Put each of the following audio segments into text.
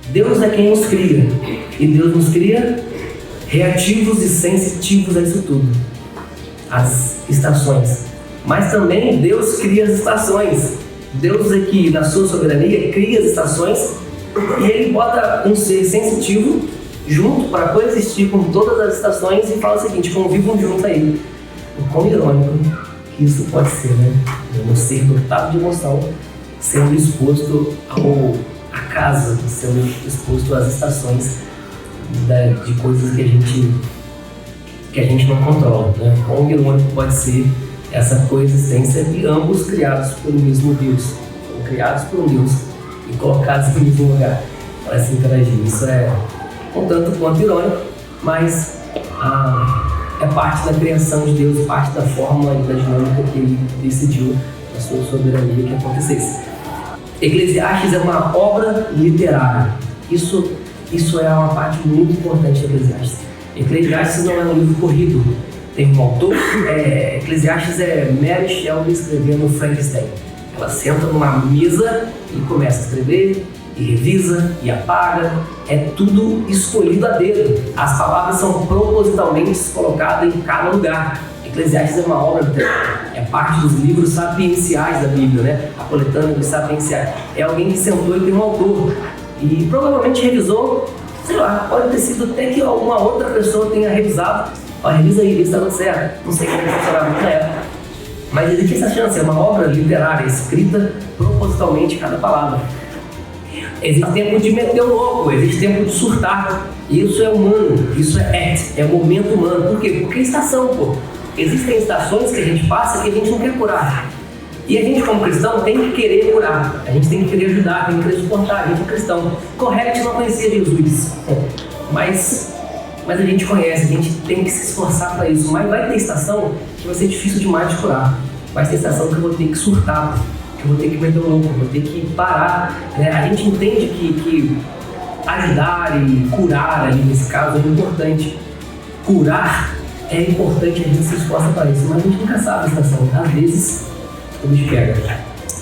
Deus é quem nos cria, e Deus nos cria reativos e sensitivos a isso tudo, as estações. Mas também Deus cria as estações. Deus aqui, na sua soberania, cria as estações e Ele bota um ser sensitivo junto para coexistir com todas as estações e fala o seguinte: convivam junto aí. O quão irônico que isso pode ser, né? Um ser dotado de emoção sendo exposto à casa, sendo exposto às estações de coisas que a gente não controla, né? Quão irônico pode ser essa coexistência de ambos criados pelo mesmo Deus, ou criados por um Deus e colocados no mesmo lugar para se interagir. Isso é um tanto quanto irônico, mas é parte da criação de Deus, parte da forma e da dinâmica que Ele decidiu, a sua soberania, que acontecesse. Eclesiastes é uma obra literária. Isso é uma parte muito importante de Eclesiastes. Eclesiastes não é um livro corrido. Tem um autor, Eclesiastes é Mary Shelley escrevendo Frankenstein. Ela senta numa mesa e começa a escrever, e revisa, e apaga. É tudo escolhido a dedo. As palavras são propositalmente colocadas em cada lugar. Eclesiastes é uma obra literária. É parte dos livros sapienciais da Bíblia, né? A coletânea dos sapienciais. É alguém que sentou e tem um autor. E provavelmente revisou, sei lá, pode ter sido até que alguma outra pessoa tenha revisado. Revisa aí, vê se está dando certo. Não sei como funcionava na época. Mas existe essa chance, é uma obra literária, escrita propositalmente cada palavra. Existe tempo de meter o louco, existe tempo de surtar. Isso é humano, isso é momento humano. Por quê? Porque é estação, pô. Existem estações que a gente passa que a gente não quer curar. E a gente, como cristão, tem que querer curar. A gente tem que querer ajudar, tem que querer suportar. A gente é cristão. Correto, não conhecia Jesus. Mas a gente conhece, a gente tem que se esforçar para isso. Mas vai ter estação que vai ser difícil demais de curar. Vai ter estação que eu vou ter que surtar, que eu vou ter que meter o louco, vou ter que parar. Né? A gente entende que ajudar e curar ali nesse caso é importante. Curar é importante, a gente se esforça para isso, mas a gente nunca sabe a estação. Às vezes o bicho pega.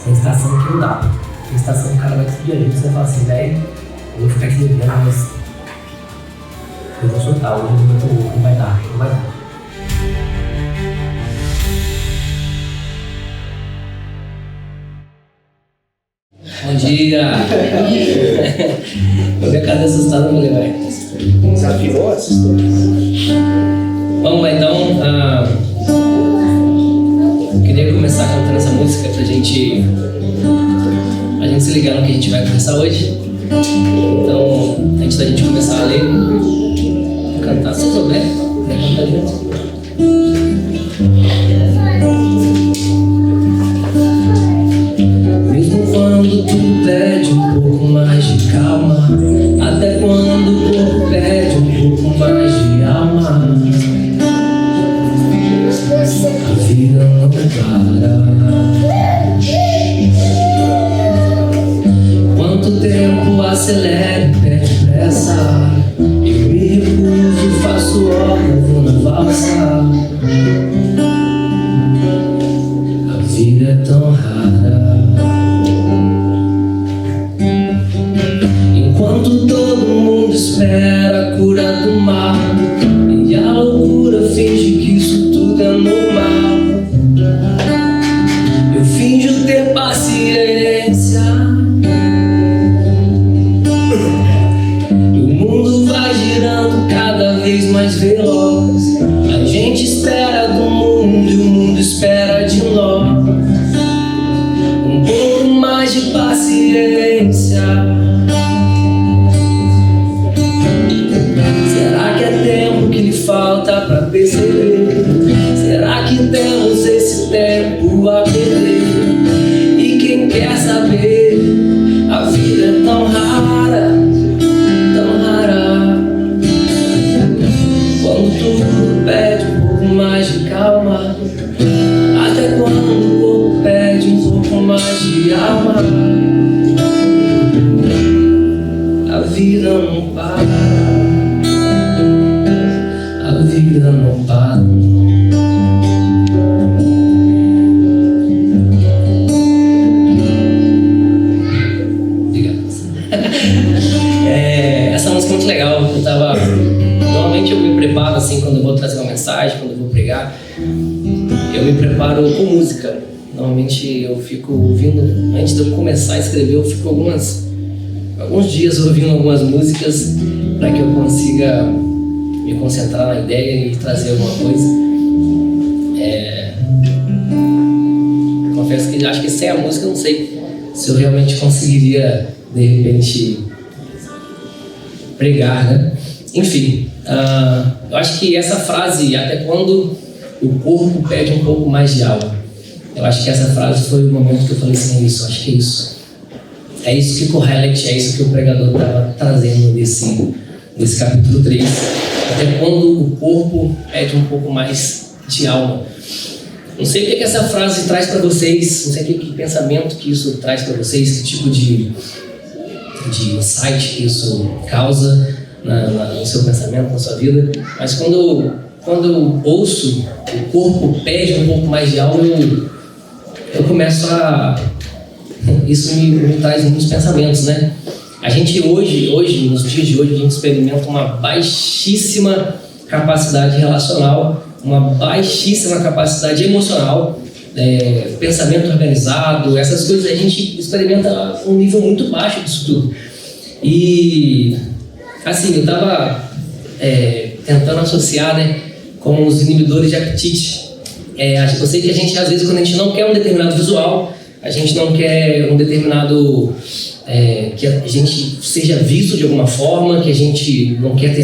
Tem estação que não dá. Tem estação que o cara vai despedir a gente, você vai falar assim: velho, eu vou ficar te devendo, mas eu vou soltar, hoje não vai dar, não vai dar. Bom dia! Eu vi a casa assustada, eu falei, vai. Desafiou, assustou. Vamos lá então. Eu queria começar cantando essa música pra gente se ligar no que a gente vai conversar hoje. Então, antes da gente começar a ler, cantar, se souber, vai cantar junto. Mesmo quando tu pede um pouco mais de calma, até quando o corpo pede um pouco mais de alma, a vida não para. Quanto tempo acelera e pede pressa, eu me recuso, faço obra, vou na valsa. A vida é tão rara. Enquanto todo mundo espera a cura do mal e a loucura finge que isso tudo é normal, eu finjo ter paciência. O mundo vai girando cada vez mais veloz. A gente espera do mundo e o mundo espera de nós. Um pouco mais de paciência. Será que é tempo que lhe falta pra perceber? Será que temos esse tempo a perder? E quem quer saber, a vida é tão rara, tão rara. Quando tudo pede um pouco mais de calma, até quando o corpo pede um pouco mais de alma, a vida não para. A vida não para. Obrigado. Essa música é muito legal. Normalmente eu me preparo assim quando eu vou trazer uma mensagem, quando eu vou pregar. Eu me preparo com música. Normalmente eu fico ouvindo, antes de eu começar a escrever, eu fico alguns dias ouvindo algumas músicas para que eu consiga me concentrar na ideia e trazer alguma coisa. Confesso que acho que sem a música eu não sei se eu realmente conseguiria, de repente, pregar, né? Enfim, eu acho que essa frase, até quando o corpo pede um pouco mais de alma, eu acho que essa frase foi o momento que eu falei assim, acho que é isso. É isso que o Kohelet, é isso que o pregador estava trazendo nesse capítulo 3. Até quando o corpo pede um pouco mais de alma. Não sei o que essa frase traz para vocês, não sei que pensamento que isso traz para vocês, que tipo de insight que isso causa no seu pensamento, na sua vida. Mas quando eu ouço o corpo pede um pouco mais de alma, eu começo a... Isso me traz muitos pensamentos, né? A gente hoje, nos dias de hoje, a gente experimenta uma baixíssima capacidade relacional, uma baixíssima capacidade emocional, pensamento organizado, essas coisas a gente experimenta um nível muito baixo disso tudo. E, assim, eu estava tentando associar, né, com os inibidores de apetite. Eu sei que a gente, às vezes, quando a gente não quer um determinado visual, a gente não quer um determinado... que a gente seja visto de alguma forma, que a gente não quer ter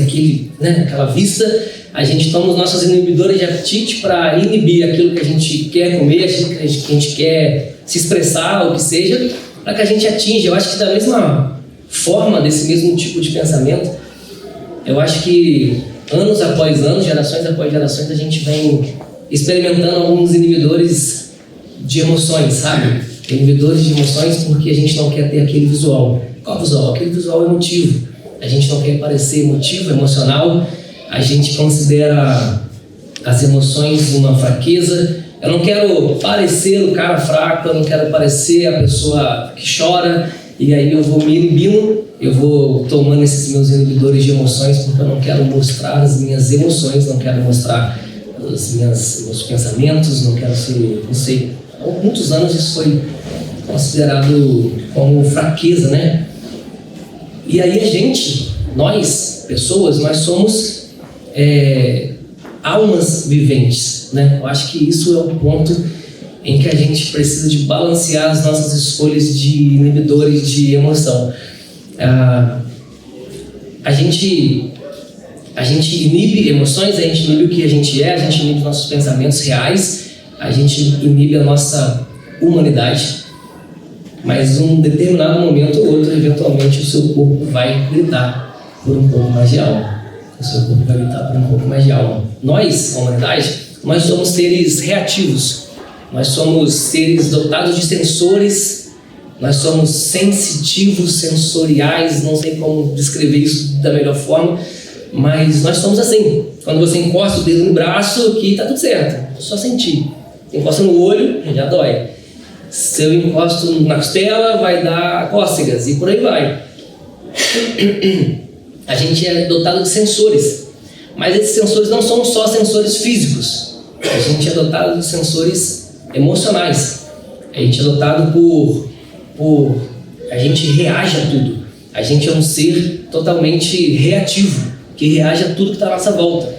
aquela vista, a gente toma os nossos inibidores de apetite para inibir aquilo que a gente quer comer, aquilo que a gente quer se expressar, ou o que seja, para que a gente atinja. Eu acho que da mesma forma, desse mesmo tipo de pensamento, eu acho que anos após anos, gerações após gerações, a gente vem experimentando alguns inibidores de emoções, sabe? Inibidores de emoções porque a gente não quer ter aquele visual. Qual visual? Aquele visual emotivo. A gente não quer parecer emotivo, emocional. A gente considera as emoções uma fraqueza. Eu não quero parecer o cara fraco, eu não quero parecer a pessoa que chora. E aí eu vou me inibindo, eu vou tomando esses meus inibidores de emoções porque eu não quero mostrar as minhas emoções, não quero mostrar os meus pensamentos, não quero ser, não sei. Há muitos anos isso foi considerado como fraqueza, né? E aí nós, pessoas, nós somos almas viventes, né? Eu acho que isso é o ponto em que a gente precisa de balancear as nossas escolhas de inibidores de emoção. A gente inibe emoções, a gente inibe o que a gente é, a gente inibe nossos pensamentos reais, a gente inibe a nossa humanidade, mas em um determinado momento ou outro, eventualmente, o seu corpo vai gritar por um pouco mais de alma. O seu corpo vai gritar por um pouco mais de alma. Nós, a humanidade, nós somos seres reativos. Nós somos seres dotados de sensores, nós somos sensitivos, sensoriais, não sei como descrever isso da melhor forma, mas nós somos assim. Quando você encosta o dedo no braço, aqui está tudo certo, é só sentir. Encosta no olho, já dói. Se eu encosto na costela, vai dar cócegas e por aí vai. A gente é dotado de sensores, mas esses sensores não são só sensores físicos. A gente é dotado de sensores emocionais. A gente é dotado por a gente reage a tudo. A gente é um ser totalmente reativo, que reage a tudo que está à nossa volta,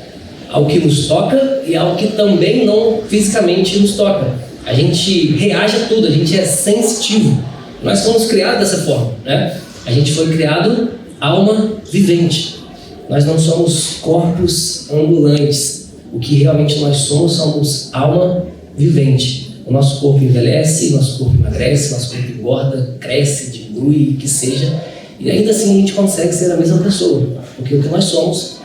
ao que nos toca e ao que também não fisicamente nos toca. A gente reage a tudo, a gente é sensitivo. Nós somos criados dessa forma, né? A gente foi criado alma vivente. Nós não somos corpos ambulantes. O que realmente nós somos alma vivente. O nosso corpo envelhece, nosso corpo emagrece, nosso corpo engorda, cresce, diminui, que seja. E ainda assim a gente consegue ser a mesma pessoa. Porque o que nós somos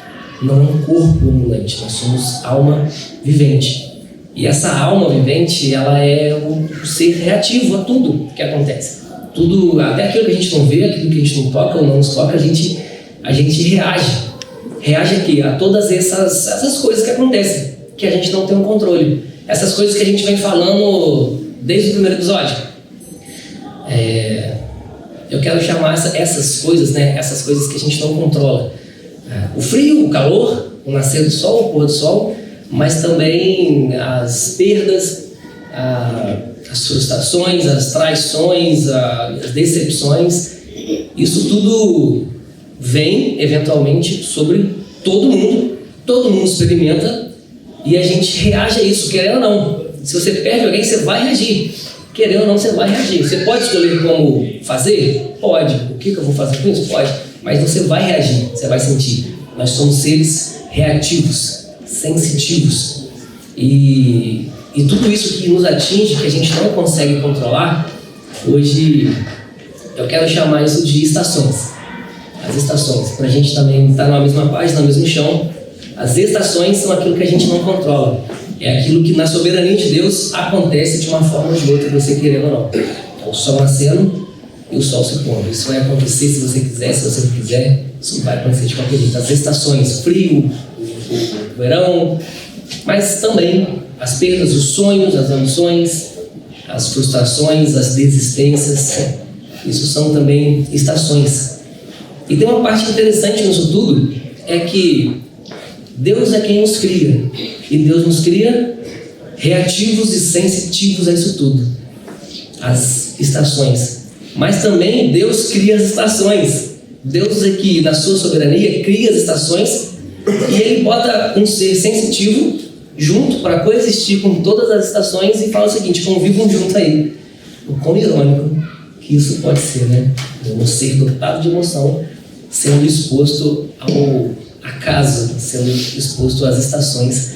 não é um corpo ambulante, nós somos alma vivente. E essa alma vivente, ela é um ser reativo a tudo que acontece. Tudo, até aquilo que a gente não vê, aquilo que a gente não toca ou não nos toca, a gente reage. Reage aqui a todas essas coisas que acontecem, que a gente não tem um controle. Essas coisas que a gente vem falando desde o primeiro episódio. eu quero chamar essas coisas, né? Essas coisas que a gente não controla. O frio, o calor, o nascer do sol, o pôr do sol, mas também as perdas, as frustrações, as traições, as decepções. Isso tudo vem, eventualmente, sobre todo mundo experimenta e a gente reage a isso, querendo ou não. Se você perde alguém, você vai reagir. Querendo ou não, você vai reagir. Você pode escolher como fazer? Pode. O que eu vou fazer com isso? Pode. Mas você vai reagir, você vai sentir. Nós somos seres reativos, sensitivos. E tudo isso que nos atinge, que a gente não consegue controlar, hoje eu quero chamar isso de estações. As estações, para a gente também estar na mesma página, no mesmo chão. As estações são aquilo que a gente não controla. É aquilo que na soberania de Deus acontece de uma forma ou de outra, você querendo ou não. É o sol nascendo e o sol se pondo. Isso vai acontecer se você quiser, se você não quiser, isso vai acontecer de qualquer jeito. As estações, frio, o verão, mas também as perdas, os sonhos, as ambições, as frustrações, as desistências. Isso são também estações. E tem uma parte interessante nisso tudo, é que Deus é quem nos cria. E Deus nos cria reativos e sensitivos a isso tudo. As estações. Mas também Deus cria as estações. Deus é que, na sua soberania, cria as estações e Ele bota um ser sensitivo junto para coexistir com todas as estações e fala o seguinte: convivam junto aí. O quão irônico que isso pode ser, né? Um ser dotado de emoção sendo exposto ao acaso, sendo exposto às estações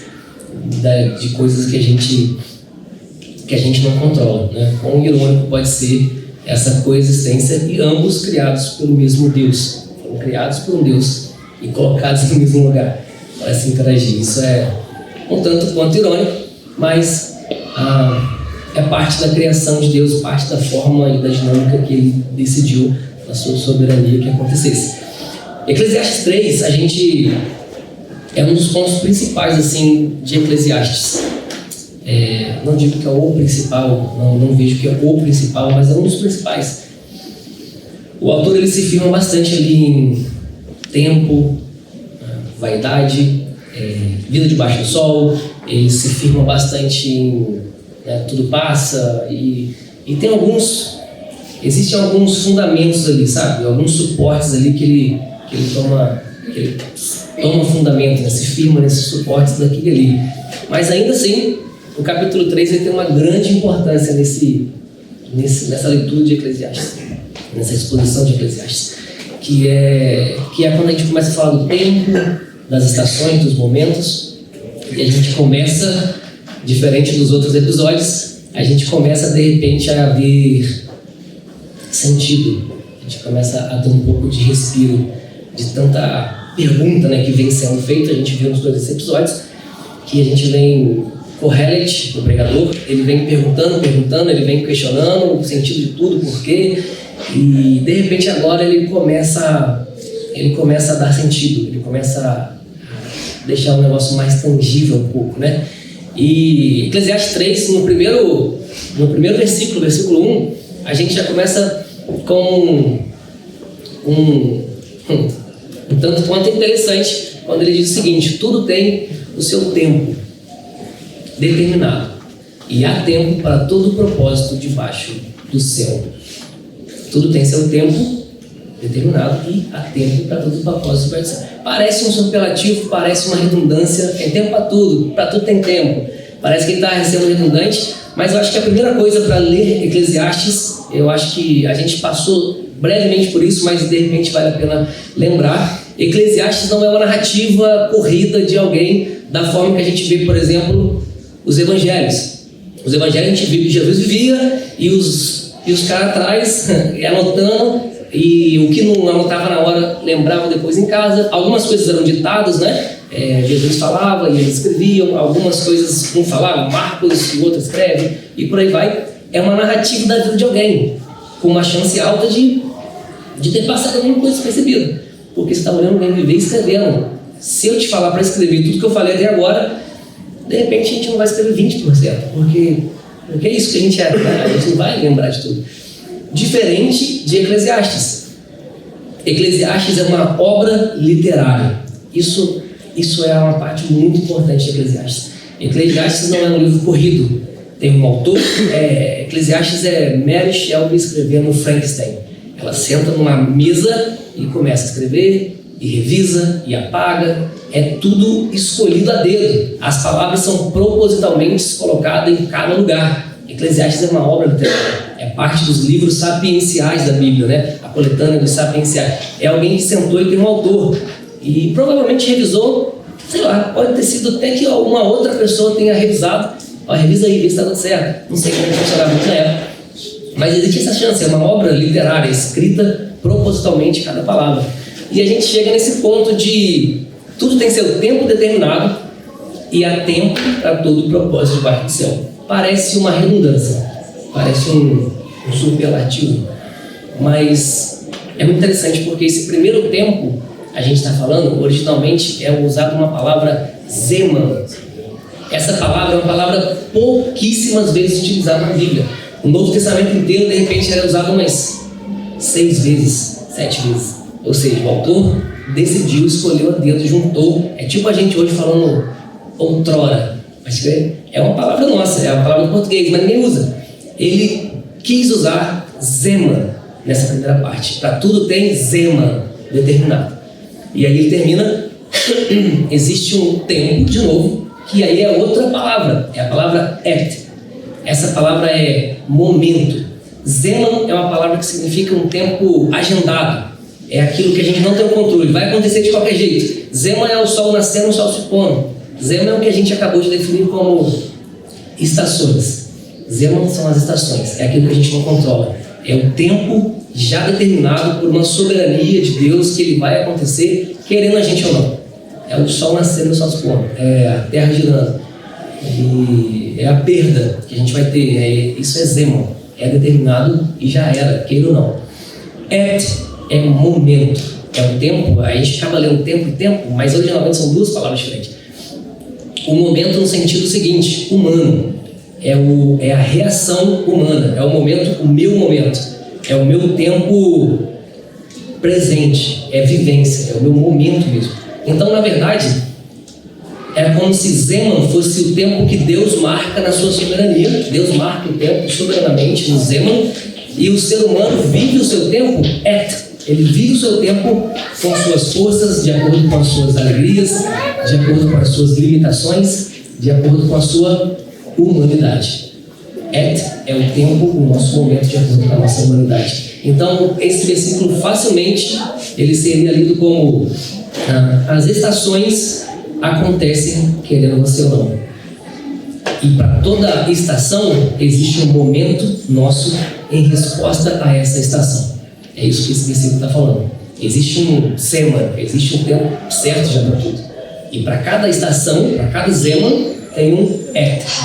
de coisas que a gente não controla, né? Quão irônico pode ser essa coexistência e ambos criados pelo mesmo Deus, foram criados por um Deus e colocados no mesmo lugar para se interagir. Isso é um tanto quanto irônico, mas é parte da criação de Deus, parte da forma e da dinâmica que Ele decidiu na sua soberania que acontecesse. Eclesiastes 3, é um dos pontos principais assim, de Eclesiastes. Não digo que é o principal, não vejo que é o principal, mas é um dos principais. O autor ele se firma bastante ali em tempo, vaidade, vida debaixo do sol. Ele se firma bastante em tudo passa e tem existem alguns fundamentos ali, sabe? Alguns suportes ali que ele toma fundamento, né? Se firma nesses suportes daquele ali. Mas ainda assim, o capítulo 3 ele tem uma grande importância nessa leitura de Eclesiastes, nessa exposição de Eclesiastes, que é quando a gente começa a falar do tempo, das estações, dos momentos, e a gente começa, diferente dos outros episódios, a gente começa de repente a ver sentido, a gente começa a ter um pouco de respiro, de tanta pergunta, né, que vem sendo feita. A gente viu nos 2 episódios que a gente vem Kohelet, o pregador, ele vem perguntando, ele vem questionando o sentido de tudo, por quê, e de repente agora ele começa a dar sentido, ele começa a deixar um negócio mais tangível um pouco, né? E Eclesiastes 3, no primeiro versículo 1, a gente já começa com um tanto quanto interessante, quando ele diz o seguinte: tudo tem o seu tempo determinado, e há tempo para todo propósito debaixo do céu. Tudo tem seu tempo determinado e há tempo para todo propósito debaixo do céu. Parece um superlativo, parece uma redundância. Tem tempo para tudo tem tempo. Parece que ele está sendo redundante, mas eu acho que a primeira coisa para ler Eclesiastes, eu acho que a gente passou brevemente por isso, mas de repente vale a pena lembrar. Eclesiastes não é uma narrativa corrida de alguém da forma que a gente vê, por exemplo, os evangelhos. Os evangelhos a gente viu que Jesus vivia e os caras atrás anotando, e o que não anotava na hora lembrava depois em casa. Algumas coisas eram ditadas, né? Jesus falava e eles escreviam. Algumas coisas um falava, Marcos, e o outro escreve, e por aí vai. É uma narrativa da vida de alguém, com uma chance alta de ter passado alguma coisa despercebida, porque você está olhando alguém viver e escrevendo. Se eu te falar para escrever tudo que eu falei até agora, de repente a gente não vai escrever 20%, porque é isso que a gente não vai lembrar de tudo. diferente de Eclesiastes. Eclesiastes é uma obra literária. Isso é uma parte muito importante de Eclesiastes. Eclesiastes não é um livro corrido. Tem um autor. Eclesiastes é Mary Shelley escrevendo Frankenstein. Ela senta numa mesa e começa a escrever, e revisa, e apaga. É tudo escolhido a dedo. As palavras são propositalmente colocadas em cada lugar. Eclesiastes é uma obra literária. É parte dos livros sapienciais da Bíblia, né? A coletânea dos sapienciais. É alguém que sentou e tem um autor. E provavelmente revisou, sei lá, pode ter sido até que uma outra pessoa tenha revisado. Revisa aí, vê se está tudo certo. Não sei como funcionava muito na época. Mas existe essa chance, é uma obra literária, escrita propositalmente cada palavra. E a gente chega nesse ponto de tudo tem seu tempo determinado e há tempo para todo o propósito debaixo do céu. Parece uma redundância, parece um superlativo, mas é muito interessante porque esse primeiro tempo, a gente está falando, originalmente é usado uma palavra Zeman. Essa palavra é uma palavra pouquíssimas vezes utilizada na Bíblia. O Novo Testamento inteiro, de repente, era usado umas 6 vezes, 7 vezes. Ou seja, o autor decidiu, escolheu a dedo, juntou. É tipo a gente hoje falando outrora. Mas é uma palavra nossa, é uma palavra do português, mas ninguém usa. Ele quis usar Zeman nessa primeira parte. Para tudo tem Zeman determinado. E aí ele termina, existe um tempo, de novo, que aí é outra palavra, é a palavra et. Essa palavra é momento. Zeman é uma palavra que significa um tempo agendado. É aquilo que a gente não tem o controle, vai acontecer de qualquer jeito. Zeman é o sol nascendo, o sol se pondo. Zeman é o que a gente acabou de definir como estações. Zeman são as estações, é aquilo que a gente não controla. É o tempo já determinado por uma soberania de Deus que ele vai acontecer, querendo a gente ou não. É o sol nascendo, o sol se pondo. É a terra girando. E é a perda que a gente vai ter. Isso é Zeman. É determinado e já era, queira ou não. Et é momento. É o tempo. A gente acaba lendo tempo e tempo, mas originalmente são duas palavras diferentes. O momento no sentido seguinte, humano. É a reação humana. É o momento, o meu momento. É o meu tempo presente. É vivência. É o meu momento mesmo. Então, na verdade, é como se Zeman fosse o tempo que Deus marca na sua soberania. Deus marca o tempo soberanamente no Zeman. E o ser humano vive o seu tempo Ele vive o seu tempo com suas forças, de acordo com as suas alegrias, de acordo com as suas limitações, de acordo com a sua humanidade. É o tempo, o nosso momento, de acordo com a nossa humanidade. Então, esse versículo facilmente ele seria lido como as estações acontecem querendo você ou não. E para toda estação existe um momento nosso em resposta a essa estação. É isso que esse versículo está falando. Existe um Zeman, existe um tempo certo já para tudo. E para cada estação, para cada Zeman, tem um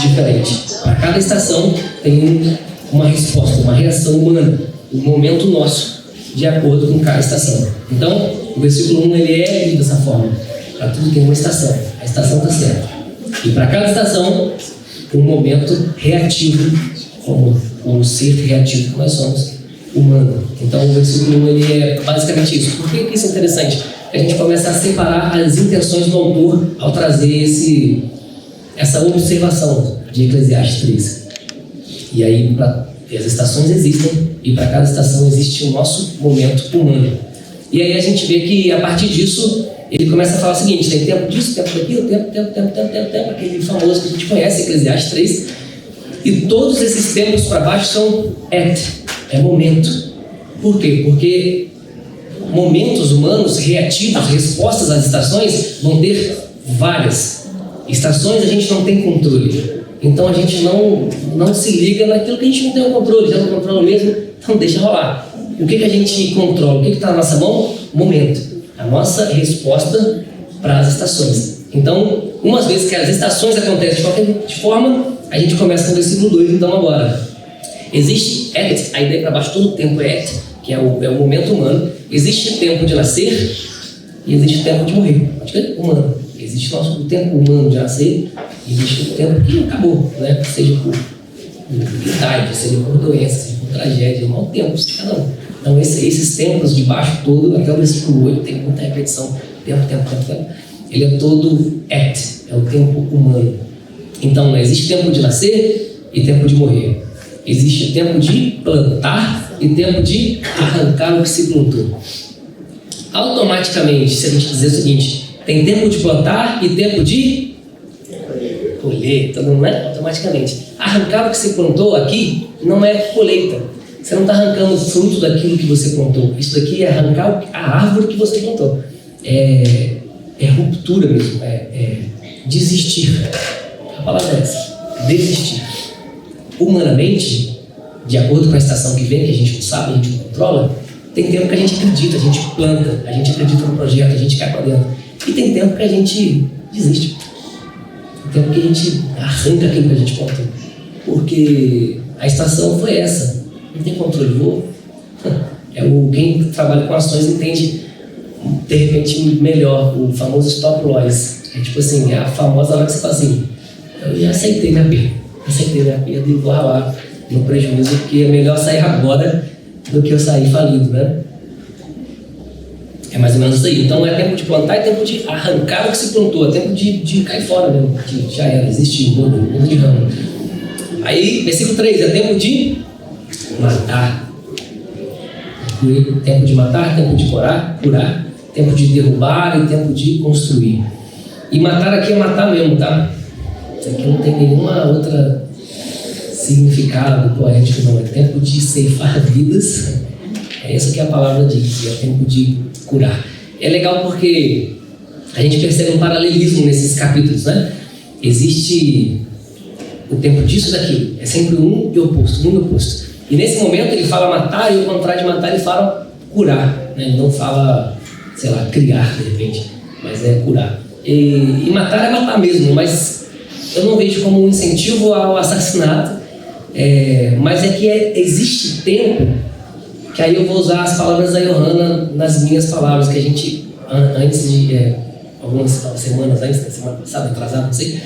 diferente. Para cada estação tem uma resposta, uma reação humana, um momento nosso, de acordo com cada estação. Então, o versículo 1 ele é lido dessa forma. Para tudo tem uma estação. A estação está certa. E para cada estação, um momento reativo, como o ser reativo que nós somos, humano. Então, o versículo 1 ele é basicamente isso. Por que isso é interessante? A gente começa a separar as intenções do autor ao trazer essa observação de Eclesiastes 3. E aí, as estações existem, e para cada estação existe o nosso momento humano. E aí a gente vê que, a partir disso, ele começa a falar o seguinte: tem tempo disso, tempo daquilo, tempo, aquele famoso que a gente conhece, Eclesiastes 3. E todos esses tempos para baixo são é momento. Por quê? Porque momentos humanos reativos, respostas às estações, vão ter várias. Estações a gente não tem controle. Então a gente não se liga naquilo que a gente não tem o controle. Já não controla mesmo, então deixa rolar. O que a gente controla? O que está na nossa mão? Momento. A nossa resposta para as estações. Então, umas vezes que as estações acontecem de qualquer forma, a gente começa com o versículo 2, então agora. Existe a ideia para baixo todo o tempo que é o momento humano. Existe tempo de nascer e existe tempo de morrer. Pode ver? Humano. Existe o tempo humano de nascer e existe o tempo que acabou, né? Seja por idade, seja por doença, seja por tragédia, mau tempo de cada um. Então esses tempos de baixo todo, até o versículo 8, tem muita repetição, tempo. Ele é todo é o tempo humano. Então não existe tempo de nascer e tempo de morrer. Existe tempo de plantar e tempo de arrancar o que se plantou. Automaticamente, se a gente dizer o seguinte, tem tempo de plantar e tempo de colher, então não é automaticamente. Arrancar o que se plantou aqui não é colheita. Você não está arrancando o fruto daquilo que você plantou. Isso daqui é arrancar a árvore que você plantou. É ruptura mesmo, é desistir. A palavra é essa, desistir. Humanamente, de acordo com a estação que vem, que a gente não sabe, a gente não controla, tem tempo que a gente acredita, a gente planta, a gente acredita no projeto, a gente cai para dentro. E tem tempo que a gente desiste. Tem tempo que a gente arranca aquilo que a gente plantou. Porque a estação foi essa. Não tem controle, vou. Quem trabalha com ações entende, de repente, melhor o famoso stop loss. É tipo assim, é a famosa hora que você fala assim, eu já aceitei minha perda e vou ralar no prejuízo, porque é melhor sair agora do que eu sair falido, né? É mais ou menos isso aí. Então é tempo de plantar, é tempo de arrancar o que se plantou, é tempo de cair fora mesmo, que já era, existe muda de ramo. Aí, versículo 3, é tempo de matar. Tempo de matar, tempo de curar, tempo de derrubar e tempo de construir. E matar aqui é matar mesmo, tá? Isso aqui não tem nenhuma outra significado poético, não. É tempo de ceifar vidas. É isso que a palavra diz, é tempo de curar. É legal porque a gente percebe um paralelismo nesses capítulos, né? Existe o tempo disso e daquilo. É sempre um e oposto. E nesse momento ele fala matar, e ao contrário de matar ele fala curar, né? Ele não fala, sei lá, criar de repente, mas é curar. E matar é matar mesmo, mas eu não vejo como um incentivo ao assassinato, mas é que existe tempo, que aí eu vou usar as palavras da Johanna nas minhas palavras, que a gente, antes de, algumas semanas antes, na semana passada, atrasada, não sei,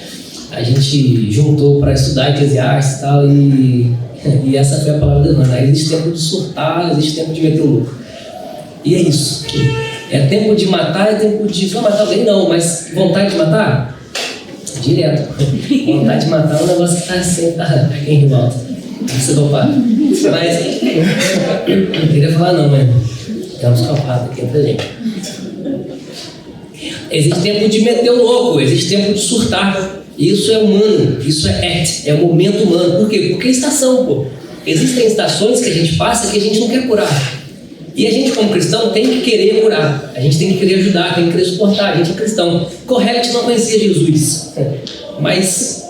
a gente juntou para estudar Eclesiastes e tal, e essa foi a palavra da Johanna. Existe tempo de surtar, existe tempo de meter o louco. E é isso. É tempo de matar, é tempo de... Vai matar alguém? Não, mas vontade de matar? Direto. Vontade de matar é um negócio que está sempre aqui em Rio Alto. Isso é dopado. Mas... não queria falar não, mas... tem uns copados aqui entre a gente. Existe tempo de meter o louco, existe tempo de surtar. Isso é humano, isso é o momento humano. Por quê? Porque é estação, pô. Existem estações que a gente passa que a gente não quer curar. E a gente, como cristão, tem que querer curar. A gente tem que querer ajudar, tem que querer suportar. A gente é cristão. Correto, não conhecia Jesus. Mas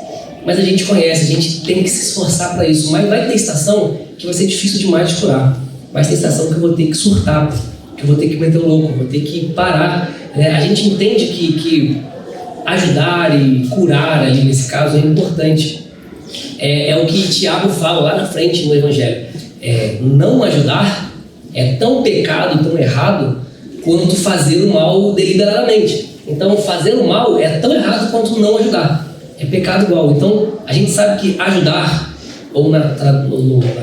a gente conhece, a gente tem que se esforçar para isso. Mas vai ter estação que vai ser difícil demais de curar. Vai ter estação que eu vou ter que surtar, que eu vou ter que meter o louco, vou ter que parar. A gente entende que ajudar e curar ali nesse caso é importante. É o que Tiago fala lá na frente no Evangelho. Não ajudar é tão pecado, tão errado, quanto fazer o mal deliberadamente. Então, fazer o mal é tão errado quanto não ajudar. É pecado igual. Então, a gente sabe que ajudar, ou na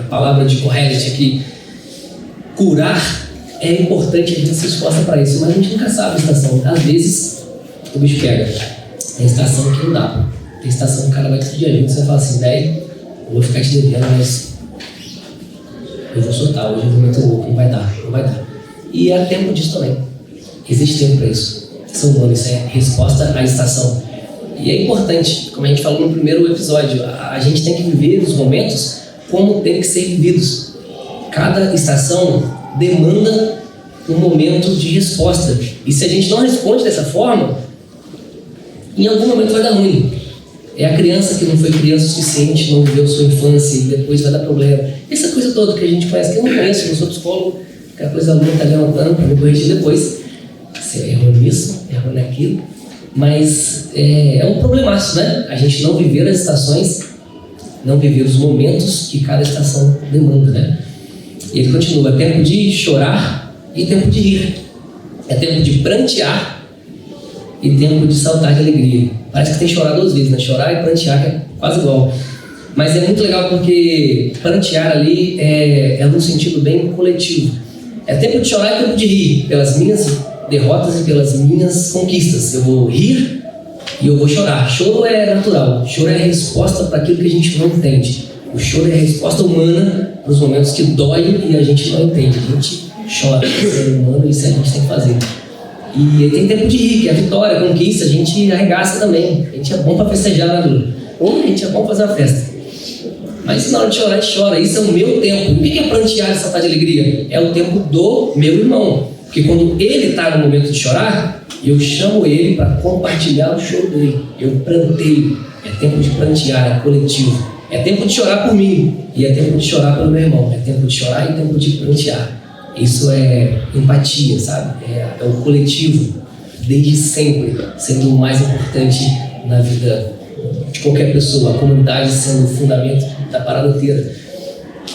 palavra de Correlet aqui, curar, é importante, a gente se esforça para isso, mas a gente nunca sabe a estação. Às vezes, o bicho pega. Tem estação que não dá. Tem estação que o cara vai te pedir ajuda, você vai falar assim, velho, eu vou ficar te devendo, mas eu vou soltar, hoje eu vou meter o louco, não vai dar. E é tempo disso também. Existe tempo para isso. Isso é humano, isso é resposta à estação. E é importante, como a gente falou no primeiro episódio, a gente tem que viver os momentos como tem que ser vividos. Cada estação demanda um momento de resposta. E se a gente não responde dessa forma, em algum momento vai dar ruim. É a criança que não foi criança o suficiente, não viveu sua infância e depois vai dar problema. Essa coisa toda que a gente conhece, que eu não conheço, eu não sou psicólogo, aquela coisa aluna está levantando para me corrigir depois. Você errou nisso, errou naquilo. Mas é um problemaço, né? A gente não viver as estações, não viver os momentos que cada estação demanda, né? E ele continua, é tempo de chorar e tempo de rir. É tempo de prantear e tempo de saltar de alegria. Parece que tem que chorar duas vezes, né? Chorar e prantear, que é quase igual. Mas é muito legal porque prantear ali é num sentido bem coletivo. É tempo de chorar e tempo de rir, pelas minhas derrotas e pelas minhas conquistas. Eu vou rir e eu vou chorar. Choro é natural, choro é a resposta para aquilo que a gente não entende. O choro é a resposta humana nos momentos que dói e a gente não entende. A gente chora, é humano, isso a gente tem que fazer. E tem tempo de rir, que é a vitória, a conquista, a gente arregaça também. A gente é bom para festejar na lua. Ou a gente é bom fazer uma festa. Mas na hora de chorar, a gente chora. Isso é o meu tempo. O que é prantear e saltar de alegria? É o tempo do meu irmão. Porque quando ele está no momento de chorar, eu chamo ele para compartilhar o choro dele. Eu pranteio. É tempo de prantear, é coletivo. É tempo de chorar por mim e é tempo de chorar pelo meu irmão. É tempo de chorar e tempo de prantear. Isso é empatia, sabe? É o coletivo, desde sempre, sendo o mais importante na vida de qualquer pessoa. A comunidade sendo o fundamento da parada inteira.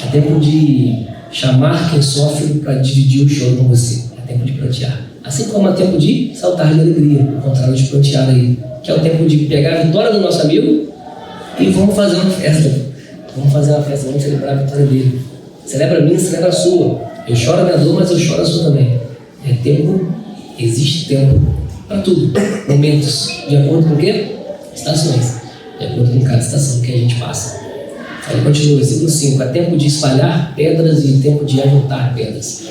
É tempo de chamar quem sofre para dividir o choro com você. É tempo de prantear. Assim como é tempo de saltar de alegria, o contrário de prantear aí. Que é o tempo de pegar a vitória do nosso amigo e vamos fazer uma festa. Vamos fazer uma festa, vamos celebrar a vitória dele. Celebra a minha, celebra a sua. Eu choro a minha dor, mas eu choro a sua também. É tempo, existe tempo para tudo. Momentos, de acordo com o quê? Estações. De acordo com cada estação que a gente passa. Aí continua, versículo 5. É tempo de espalhar pedras e tempo de ajuntar pedras.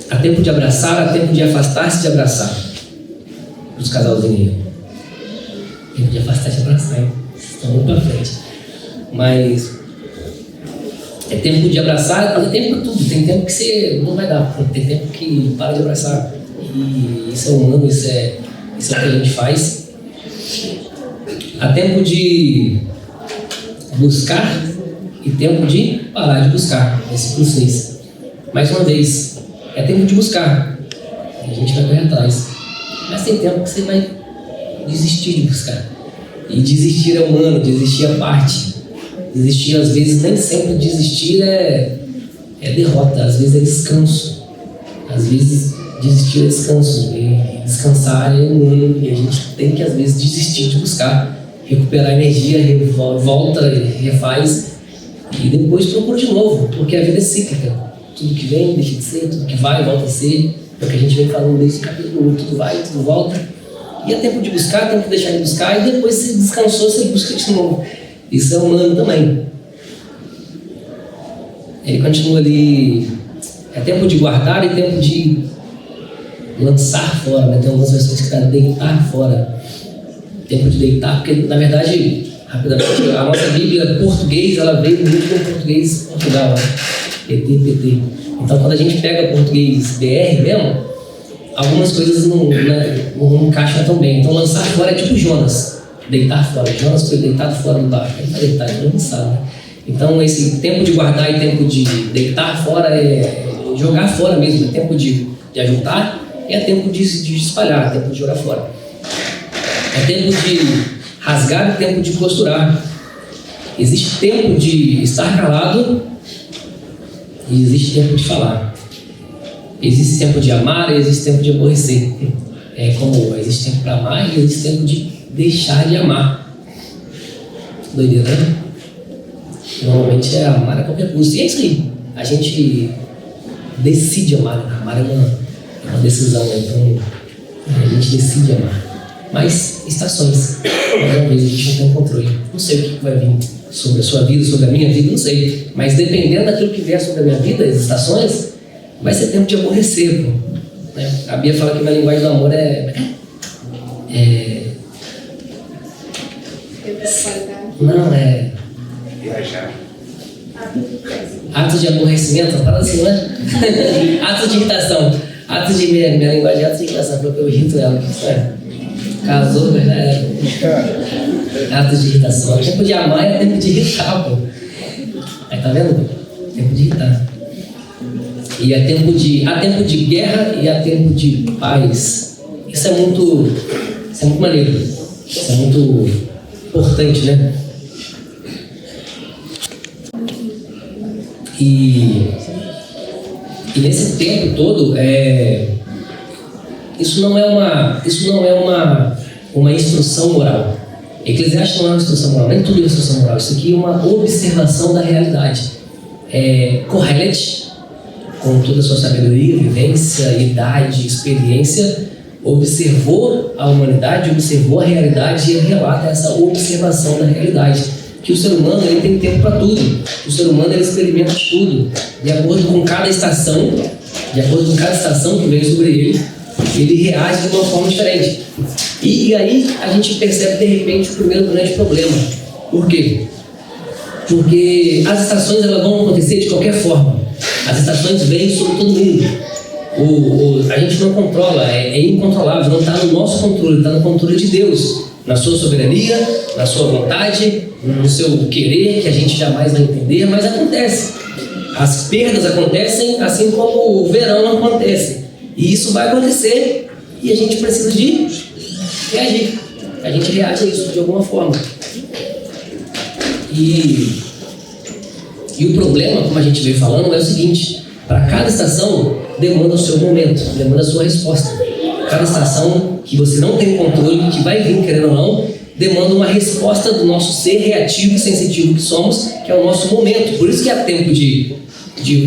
Há tempo de abraçar, há tempo de afastar-se de abraçar. Os casalzinhos. Tempo de afastar e de abraçar, hein? Estão muito pra frente. Mas é tempo de abraçar, é tempo para tudo. Tem tempo que você não vai dar, tem tempo que para de abraçar. E isso é humano, isso é o que a gente faz. Há tempo de buscar e tempo de parar de buscar. Versículo 6. Mais uma vez, é tempo de buscar. E a gente vai correr atrás. Mas tem tempo que você vai desistir de buscar. E desistir é humano, desistir é parte. Desistir, às vezes, nem sempre desistir é derrota, às vezes é descanso. Às vezes, desistir é descanso. E descansar é humano. E a gente tem que, às vezes, desistir de buscar. Recuperar energia, volta, refaz. E depois procura de novo, porque a vida é cíclica. Tudo que vem, deixa de ser, tudo que vai, volta a ser. É o que a gente vem falando desde o capítulo 1. Tudo vai, tudo volta. E é tempo de buscar, tempo de deixar de buscar. E depois, se descansou, você busca de novo. Isso é humano também. Ele continua ali. É tempo de guardar e tempo de lançar fora, né? Tem algumas versões que está deitar fora. Tempo de deitar, porque na verdade, rapidamente, a nossa Bíblia português, ela veio muito com português Portugal, né? PT. Então quando a gente pega português BR mesmo, algumas coisas não encaixam tão bem. Então lançar fora é tipo Jonas. Deitar fora. Jonas foi deitado fora do barco. Ele vai deitar, ele não sabe, né? Então esse tempo de guardar e tempo de deitar fora é jogar fora mesmo. É tempo de ajuntar e é tempo de espalhar, é tempo de jogar fora. É tempo de rasgar e tempo de costurar. Existe tempo de estar calado e existe tempo de falar. Existe tempo de amar e existe tempo de aborrecer. É como existe tempo para amar e existe tempo de deixar de amar. Doideira, né? Normalmente é amar a qualquer custo. E é isso aí. A gente decide amar. Amar é uma decisão. Então a gente decide amar. Mas estações. Mais uma vez a gente não tem controle. Não sei o que vai vir sobre a sua vida, sobre a minha vida, não sei. Mas dependendo daquilo que vier sobre a minha vida, as estações, vai ser tempo de aborrecer. Pô. Né? A Bia fala que minha linguagem do amor não, é Viajar. atos de aborrecimento, fala assim, né? Atos de irritação. Atos de minha linguagem é atos de irritação, porque eu irrito ela. Né? Casou, já era. Atos de irritação. O tempo de amar é tempo de irritar, pô. Aí tá vendo? Tempo de irritar. E há tempo de guerra e há tempo de paz. Isso é muito maneiro. Isso é muito importante, né? E nesse tempo todo, isso não é uma instrução moral. Eclesiastes não é uma instrução moral, nem tudo é instrução moral. Isso aqui é uma observação da realidade. Kohelet, com toda a sua sabedoria, vivência, idade, experiência, observou a humanidade, observou a realidade e ele relata essa observação da realidade. Que o ser humano ele tem tempo para tudo, o ser humano ele experimenta tudo, de acordo com cada estação, que vem sobre ele reage de uma forma diferente. E aí a gente percebe de repente o primeiro grande problema. Por quê? Porque as estações elas vão acontecer de qualquer forma. As estações vêm sobre todo mundo. A gente não controla, é incontrolável, não está no nosso controle, está no controle de Deus, na sua soberania, na sua vontade, no seu querer, que a gente jamais vai entender, mas acontece. As perdas acontecem assim como o verão acontece. E isso vai acontecer e a gente precisa de reagir. A gente reage a isso de alguma forma. E o problema, como a gente veio falando, é o seguinte: para cada estação demanda o seu momento, demanda a sua resposta. Cada estação que você não tem controle, que vai vir querendo ou não, demanda uma resposta do nosso ser reativo e sensitivo que somos, que é o nosso momento. Por isso que há tempo de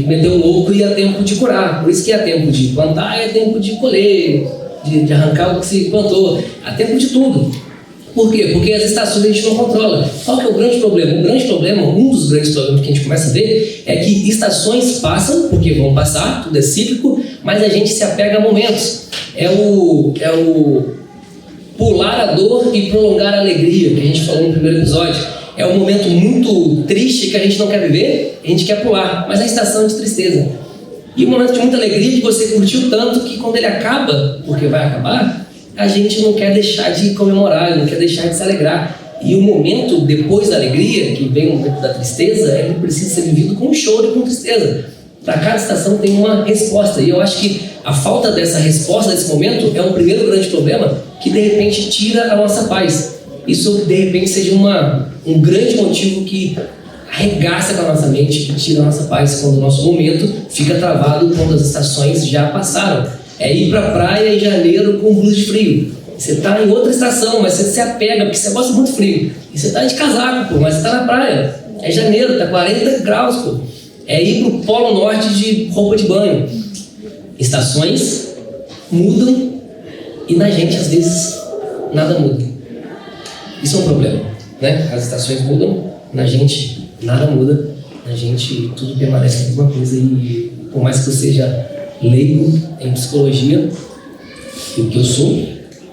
meter o louco e há tempo de curar. Por isso que há tempo de plantar e há tempo de colher, de arrancar o que se plantou. Há tempo de tudo. Por quê? Porque as estações a gente não controla. Qual que é o grande problema? O grande problema, um dos grandes problemas que a gente começa a ver é que estações passam, porque vão passar, tudo é cíclico, mas a gente se apega a momentos. É o pular a dor e prolongar a alegria, que a gente falou no primeiro episódio. É um momento muito triste que a gente não quer viver, a gente quer pular, mas é a estação de tristeza. E um momento de muita alegria que você curtiu tanto que quando ele acaba, porque vai acabar, a gente não quer deixar de comemorar, não quer deixar de se alegrar. E o momento depois da alegria, que vem o momento da tristeza, ele precisa ser vivido com choro e com tristeza. Para cada estação tem uma resposta. E eu acho que a falta dessa resposta, desse momento, é o primeiro grande problema que de repente tira a nossa paz. Isso de repente seja um grande motivo que arregaça com a nossa mente, que tira a nossa paz quando o nosso momento fica travado quando as estações já passaram. É ir pra praia em janeiro com blusa de frio. Você está em outra estação, mas você se apega, porque você gosta muito de frio. E você está de casaco, pô, mas você está na praia. É janeiro, tá 40 graus, pô. É ir pro Polo Norte de roupa de banho. Estações mudam e na gente, às vezes, nada muda. Isso é um problema, né? As estações mudam, na gente nada muda. Na gente tudo permanece a mesma coisa e por mais que eu seja leigo em psicologia, o que eu sou,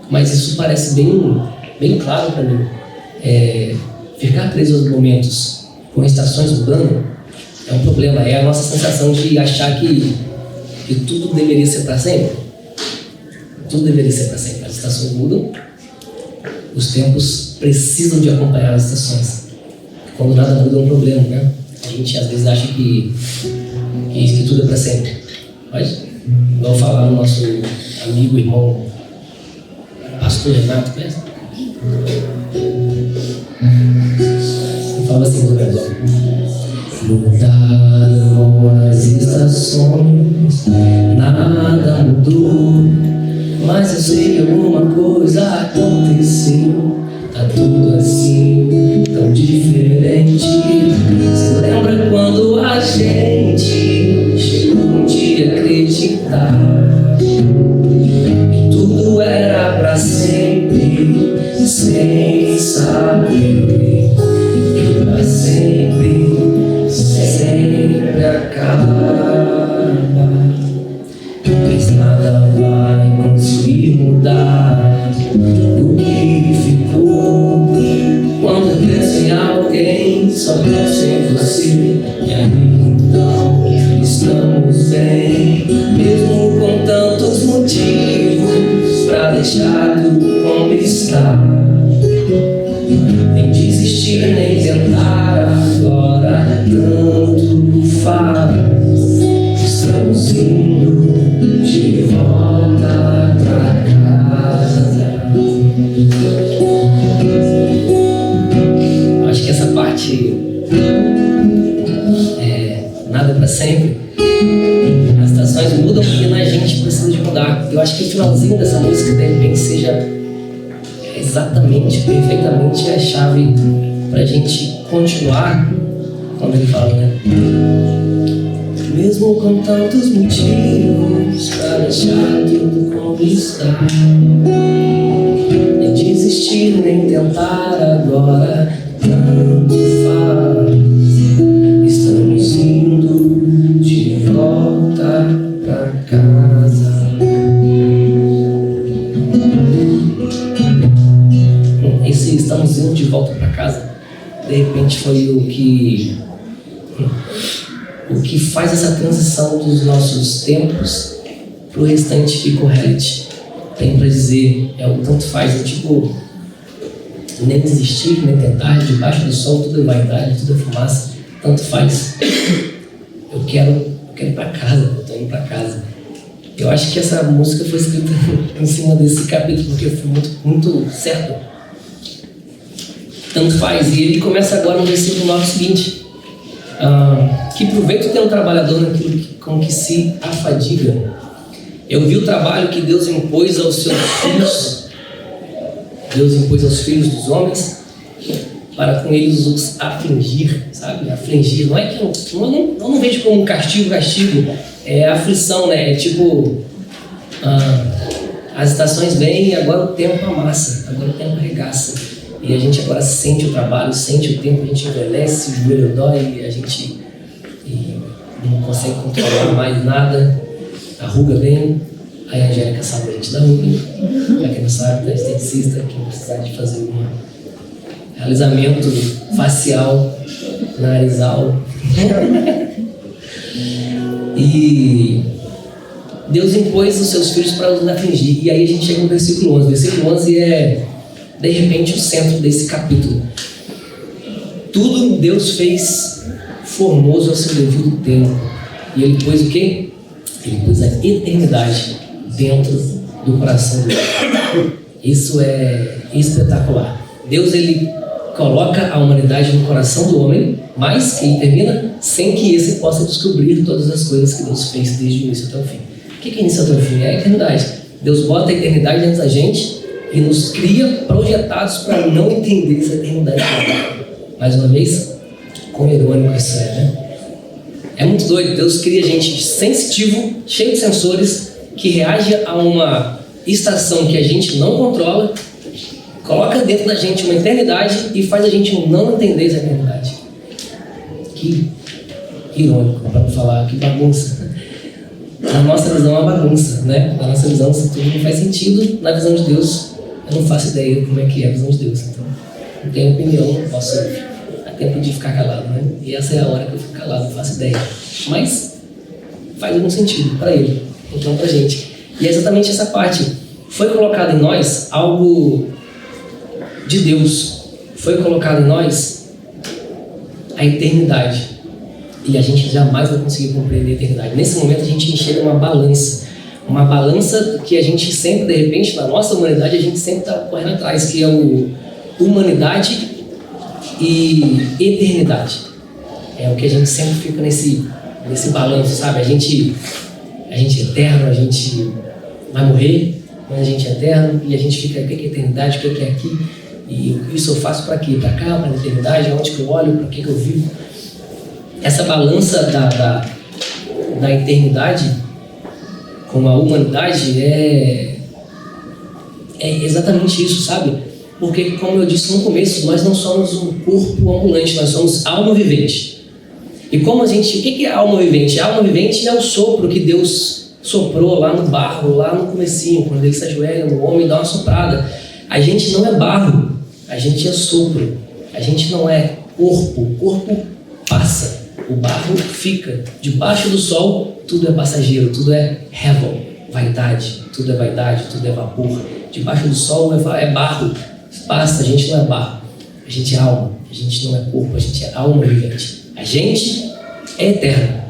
mas isso parece bem claro para mim. Ficar preso aos momentos com estações mudando é um problema, é a nossa sensação de achar que tudo deveria ser para sempre. Tudo deveria ser para sempre. As estações mudam, os tempos precisam de acompanhar as estações. Quando nada muda é um problema, né? A gente às vezes acha que tudo é para sempre. Mas, vamos falar no nosso amigo, irmão, pastor Renato, conhece? Ele fala assim no verso: mudaram as estações, nada mudou, mas eu sei que alguma coisa aconteceu. Tá tudo assim, tão diferente. Você lembra quando a gente chegou um dia a acreditar que tudo era pra sempre, sem saber que pra sempre, sempre acaba. Mas nada vai conseguir mudar o que ficou. Quando eu penso em alguém, só penso em você. E aí então estamos bem, mesmo com tantos motivos pra deixar tudo como está. Nem desistir, nem tentar, agora tanto faz. Estamos indo de volta pra casa. Acho que essa parte nada pra sempre. As estações mudam e a gente precisa de mudar. Eu acho que o finalzinho dessa música de repente seja exatamente, perfeitamente a chave para a gente continuar quando ele fala, né? Mesmo com tantos motivos para deixar tudo como está, nem desistir, nem tentar agora, tanto faz. Estamos indo de volta pra casa. Esse estamos indo de volta pra casa, de repente foi o que faz essa transição dos nossos tempos pro restante que Kohelet tem para dizer. É o tanto faz, é tipo, nem desistir, nem tentar, debaixo do sol tudo é vaidade, tudo é fumaça, tanto faz. Eu quero ir para casa, eu tô indo para casa. Eu acho que essa música foi escrita em cima desse capítulo, porque foi muito certo. Tanto faz. E ele começa agora no versículo 9 seguinte: que proveito tem um trabalhador naquilo com que se afadiga. Eu vi o trabalho que Deus impôs aos seus filhos. Deus impôs aos filhos dos homens para com eles os afligir, sabe? Afligir. Não é que eu não vejo como um castigo, é aflição, né? É tipo, as estações vêm e agora o tempo amassa, agora o tempo arregaça. E a gente agora sente o trabalho, sente o tempo, a gente envelhece, o joelho dói, e a gente não consegue controlar mais nada, a ruga vem, aí a Angélica salva a gente da ruga, pra quem não sabe, da esteticista, que precisar de fazer um realizamento facial, narizal. E Deus impôs os seus filhos para os afligir. E aí a gente chega no versículo 11. O versículo 11 é, de repente, o centro desse capítulo. Tudo Deus fez formoso ao seu devido tempo. E Ele pôs o quê? Ele pôs a eternidade dentro do coração dele. Isso é espetacular. Deus, Ele coloca a humanidade no coração do homem, mas Ele termina sem que esse possa descobrir todas as coisas que Deus fez desde o início até o fim. O que é início até o fim? É a eternidade. Deus bota a eternidade dentro da gente e nos cria projetados para não entender essa eternidade. Mais uma vez, quão irônico isso é, né? É muito doido. Deus cria a gente sensitivo, cheio de sensores, que reage a uma estação que a gente não controla, coloca dentro da gente uma eternidade e faz a gente não entender essa eternidade. Que irônico, para não falar, que bagunça. Na nossa visão é uma bagunça, né? Na nossa visão isso tudo não faz sentido. Na visão de Deus, eu não faço ideia como é que é a visão de Deus. Então, não tenho opinião, não posso... Há tempo de ficar calado, né? E essa é a hora que eu fico calado, não faço ideia. Mas faz algum sentido para Ele, então para a gente. E é exatamente essa parte. Foi colocado em nós algo de Deus. Foi colocado em nós a eternidade. E a gente jamais vai conseguir compreender a eternidade. Nesse momento a gente enxerga uma balança. Uma balança que a gente sempre, de repente, na nossa humanidade, a gente sempre está correndo atrás, que é o humanidade e eternidade. É o que a gente sempre fica nesse balanço, sabe? A gente é eterno, a gente vai morrer, mas a gente é eterno, e a gente fica, o que é eternidade, o que é aqui? E isso eu faço para quê? Para cá, para a eternidade, aonde que eu olho, para que eu vivo? Essa balança da eternidade com a humanidade é exatamente isso, sabe? Porque, como eu disse no começo, nós não somos um corpo ambulante, nós somos alma vivente. E como a gente... O que é alma vivente? A alma vivente é o sopro que Deus soprou lá no barro, lá no comecinho, quando Ele se ajoelha no homem e dá uma soprada. A gente não é barro, a gente é sopro. A gente não é corpo, o corpo passa. O barro fica. Debaixo do sol, tudo é passageiro, tudo é hevel, vaidade, tudo é vapor. Debaixo do sol é barro, passa, a gente não é barro. A gente é alma, a gente não é corpo, a gente é alma vivente. A gente é eterno,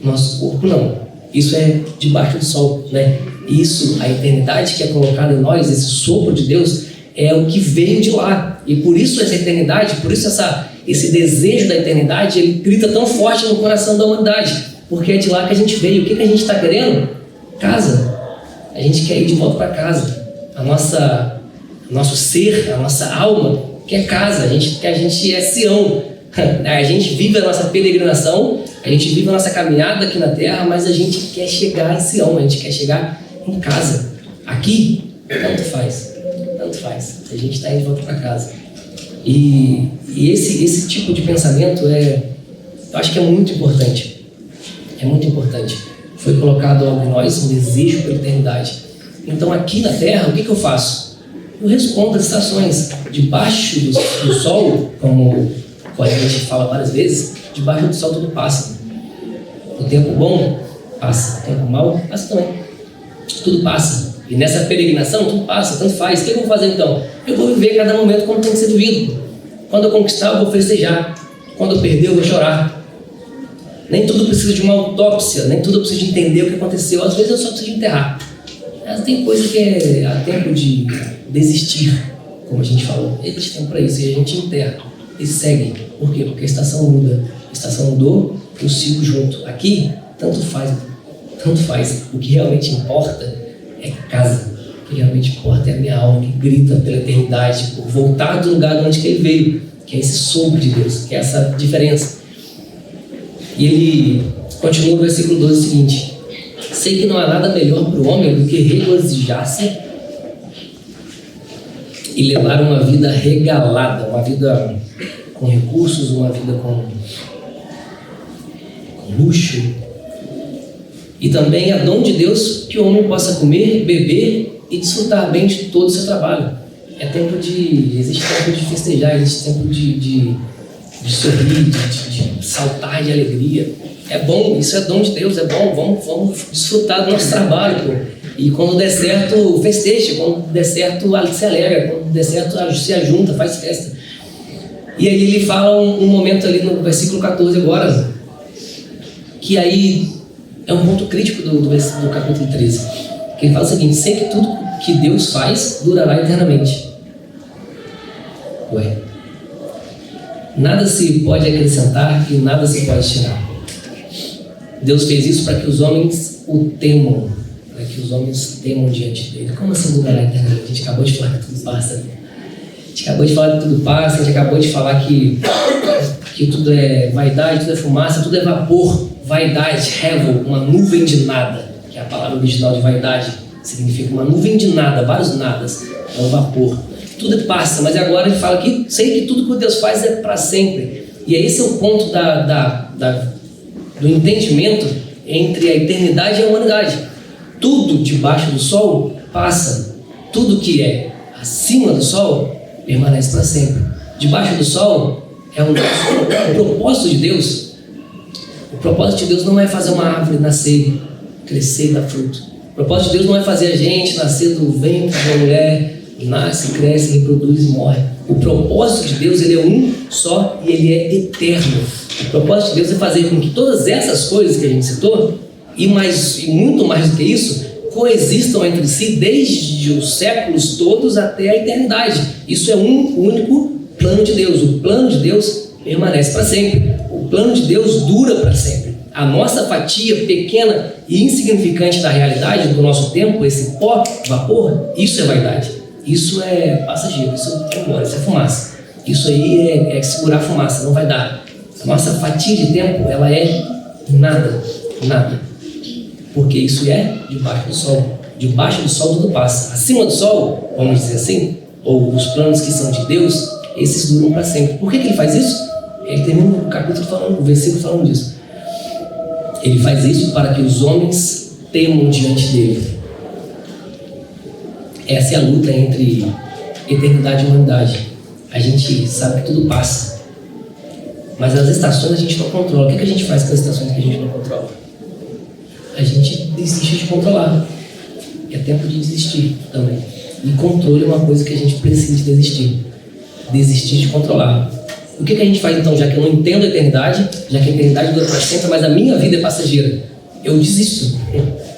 nosso corpo não. Isso é debaixo do sol, né? Isso, a eternidade que é colocada em nós, esse sopro de Deus, é o que veio de lá. E por isso essa eternidade, por isso esse desejo da eternidade, ele grita tão forte no coração da humanidade, porque é de lá que a gente veio. O que a gente está querendo? Casa. A gente quer ir de volta para casa. A nosso ser, a nossa alma, que é casa, que a gente é Sião. A gente vive a nossa peregrinação, a gente vive a nossa caminhada aqui na terra, mas a gente quer chegar em Sião, a gente quer chegar em casa. Aqui, tanto faz. A gente está indo de volta para casa. E esse tipo de pensamento eu acho que é muito importante. É muito importante. Foi colocado em nós um desejo pela eternidade. Então aqui na terra, o que eu faço? Eu respondo às estações. Debaixo do sol, como a gente fala várias vezes, debaixo do sol tudo passa. O tempo bom passa, o tempo mau passa também. Tudo passa. E nessa peregrinação, tudo passa, tanto faz. O que eu vou fazer então? Eu vou viver cada momento como tem que ser vivido. Quando eu conquistar, eu vou festejar. Quando eu perder, eu vou chorar. Nem tudo precisa de uma autópsia, nem tudo precisa de entender o que aconteceu. Às vezes eu só preciso de enterrar. Mas tem coisa que há tempo de desistir, como a gente falou. Existe tempo para isso e a gente enterra e segue. Por quê? Porque a estação muda. A estação mudou, eu sigo junto. Aqui, tanto faz. O que realmente importa é casa. O que realmente importa é a minha alma que grita pela eternidade, por voltar do lugar de onde que ele veio, que é esse sopro de Deus, que é essa diferença. E ele continua no versículo 12 o seguinte: sei que não há nada melhor para o homem do que regozijar-se e levar uma vida regalada, uma vida com recursos, uma vida com luxo. E também é dom de Deus que o homem possa comer, beber e desfrutar bem de todo o seu trabalho. Existe tempo de festejar, existe tempo de sorrir, de saltar de alegria. É bom, isso é dom de Deus, é bom, vamos desfrutar do nosso trabalho, pô. E quando der certo, festeja, quando der certo, se alegra, quando der certo, se ajunta, faz festa. E aí ele fala um momento ali no versículo 14 agora, que aí é um ponto crítico do capítulo 13, que ele fala o seguinte: sei que tudo que Deus faz durará eternamente. Ué, nada se pode acrescentar e nada se pode tirar. Deus fez isso para que os homens o temam, para que os homens temam diante dele. Como assim durará eternamente? A gente acabou de falar que tudo passa. A gente acabou de falar que tudo é vaidade, tudo é fumaça, tudo é vapor. Vaidade, hevel, uma nuvem de nada, que é a palavra original de vaidade, significa uma nuvem de nada, vários nadas, é um vapor. Tudo passa, mas agora ele fala que sei que tudo que Deus faz é para sempre. E esse é o ponto do entendimento entre a eternidade e a humanidade. Tudo debaixo do sol passa, tudo que é acima do sol permanece para sempre. Debaixo do sol é o propósito de Deus. O propósito de Deus não é fazer uma árvore nascer, crescer e dar fruto. O propósito de Deus não é fazer a gente nascer do ventre de uma mulher, nasce, cresce, reproduz e morre. O propósito de Deus, ele é um só e ele é eterno. O propósito de Deus é fazer com que todas essas coisas que a gente citou, e muito mais do que isso, coexistam entre si desde os séculos todos até a eternidade. Isso é um único plano de Deus. O plano de Deus permanece para sempre. O plano de Deus dura para sempre. A nossa fatia pequena e insignificante da realidade do nosso tempo, esse pó, vapor, isso é vaidade. Isso é passageiro, isso é fumaça. Isso aí é segurar a fumaça, não vai dar. A nossa fatia de tempo, ela é nada. Porque isso é debaixo do sol. Debaixo do sol tudo passa. Acima do sol, vamos dizer assim, ou os planos que são de Deus, esses duram para sempre. Por que ele faz isso? Ele termina o versículo falando disso. Ele faz isso para que os homens temam diante dele. Essa é a luta entre eternidade e humanidade. A gente sabe que tudo passa, mas as estações a gente não controla. O que a gente faz com as estações que a gente não controla? A gente desiste de controlar. É tempo de desistir também. E controle é uma coisa que a gente precisa desistir. Desistir de controlar. O que a gente faz então, já que eu não entendo a eternidade, já que a eternidade dura para sempre, mas a minha vida é passageira? Eu desisto.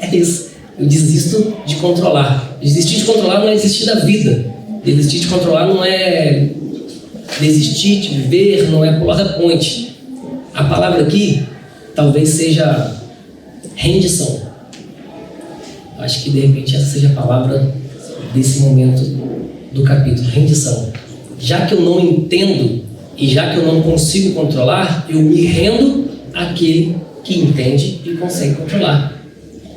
É isso. Eu desisto de controlar. Desistir de controlar não é desistir da vida. Desistir de controlar não é desistir de viver, não é pular da ponte. A palavra aqui talvez seja rendição. Acho que de repente essa seja a palavra desse momento do capítulo, rendição. Já que eu não entendo e já que eu não consigo controlar, eu me rendo àquele que entende e consegue controlar.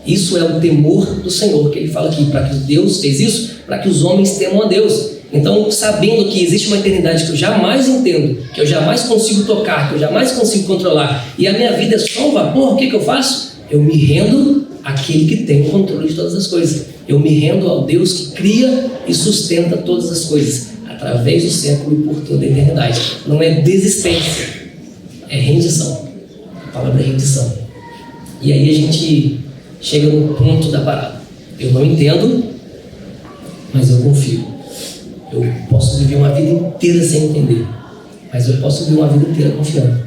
Isso é o temor do Senhor, que ele fala aqui, para que Deus fez isso, para que os homens temam a Deus. Então, sabendo que existe uma eternidade que eu jamais entendo, que eu jamais consigo tocar, que eu jamais consigo controlar, e a minha vida é só um vapor, o que eu faço? Eu me rendo àquele que tem o controle de todas as coisas. Eu me rendo ao Deus que cria e sustenta todas as coisas, através do século e por toda a eternidade. Não é desistência, é rendição. A palavra é rendição. E aí a gente chega no ponto da parada. Eu não entendo, mas eu confio. Eu posso viver uma vida inteira sem entender, mas eu posso viver uma vida inteira confiando.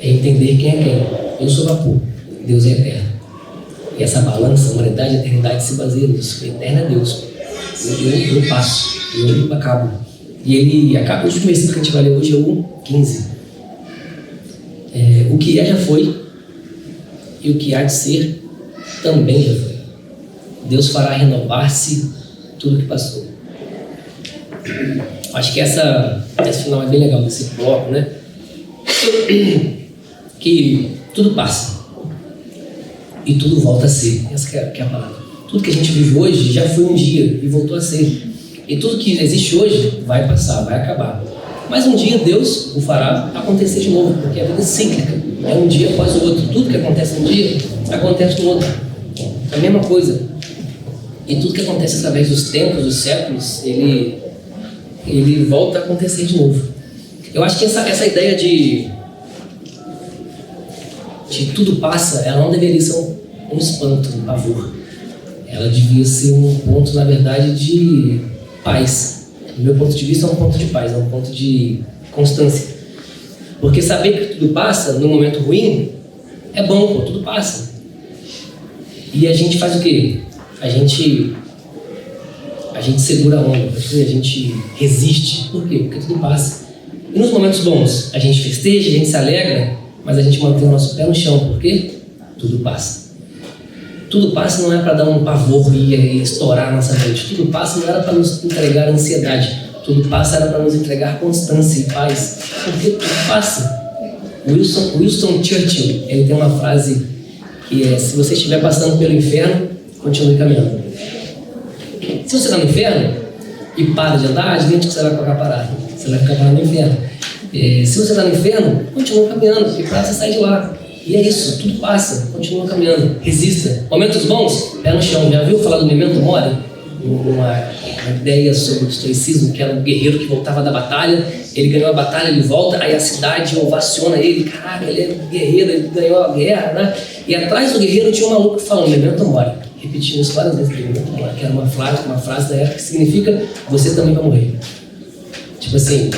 É entender quem é quem. Eu sou vapor, Deus é eterno. E essa balança, humanidade e eternidade se baseia nisso. O eterno é Deus. Eu passo, eu acabo. E ele acaba. O último versículo que a gente vai ler hoje é o 15. O que é já foi, e o que há de ser também já foi. Deus fará renovar-se tudo que passou. Acho que esse final é bem legal desse bloco, né? Que tudo passa e tudo volta a ser. Essa que é a palavra. Tudo que a gente vive hoje já foi um dia e voltou a ser. E tudo que existe hoje vai passar, vai acabar. Mas um dia Deus o fará acontecer de novo, porque a vida é cíclica. É um dia após o outro. Tudo que acontece um dia acontece no outro. É a mesma coisa. E tudo que acontece através dos tempos, dos séculos, ele volta a acontecer de novo. Eu acho que essa ideia de tudo passa, ela não deveria ser um espanto, um pavor. Ela devia ser um ponto, na verdade, de paz. Do meu ponto de vista, é um ponto de paz, é um ponto de constância. Porque saber que tudo passa, no momento ruim, é bom, pô, tudo passa. E a gente faz o quê? A gente segura a onda, a gente resiste. Por quê? Porque tudo passa. E nos momentos bons, a gente festeja, a gente se alegra, mas a gente mantém o nosso pé no chão. Por quê? Tudo passa. Tudo passa não é para dar um pavor e estourar a nossa mente. Tudo passa não era para nos entregar ansiedade. Tudo passa era para nos entregar constância e paz. Porque tudo passa. Winston Churchill, ele tem uma frase que é: se você estiver passando pelo inferno, continue caminhando. Se você está no inferno e para de andar, admite que você vai ficar parado. Você vai ficar parado no inferno. Se você está no inferno, continua caminhando, porque para você sair de lá. E é isso, tudo passa, continua caminhando, resista. Momentos bons, pé no chão. Já viu falar do Memento Mori? Uma ideia sobre o estoicismo, que era um guerreiro que voltava da batalha. Ele ganhou a batalha, ele volta, aí a cidade ovaciona ele. Caraca, ele é um guerreiro, ele ganhou a guerra, né? E atrás do guerreiro tinha um maluco falando Memento Mori, repetindo isso várias vezes, que era uma frase da época que significa: você também vai morrer. Tipo assim,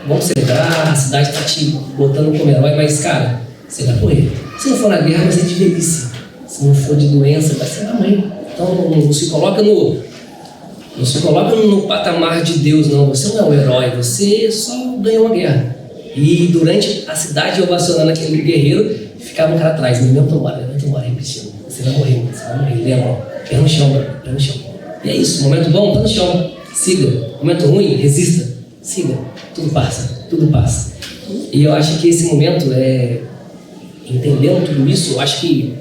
vamos celebrar, a cidade está te botando como herói, mas cara, você vai morrer. Se não for na guerra, vai ser de velhice. Se não for de doença, vai ser na mãe. Então não se coloca no patamar de Deus, não. Você não é um herói, você só ganhou uma guerra. E durante a cidade ovacionando aquele guerreiro, ficava um cara atrás: Memento Mori, repetindo: você vai morrer, lembra? Pé no chão, mano, pé no chão. E é isso, momento bom, pé no chão, siga. Momento ruim, resista, siga. Tudo passa, tudo passa. E eu acho que esse momento entendendo tudo isso, eu acho que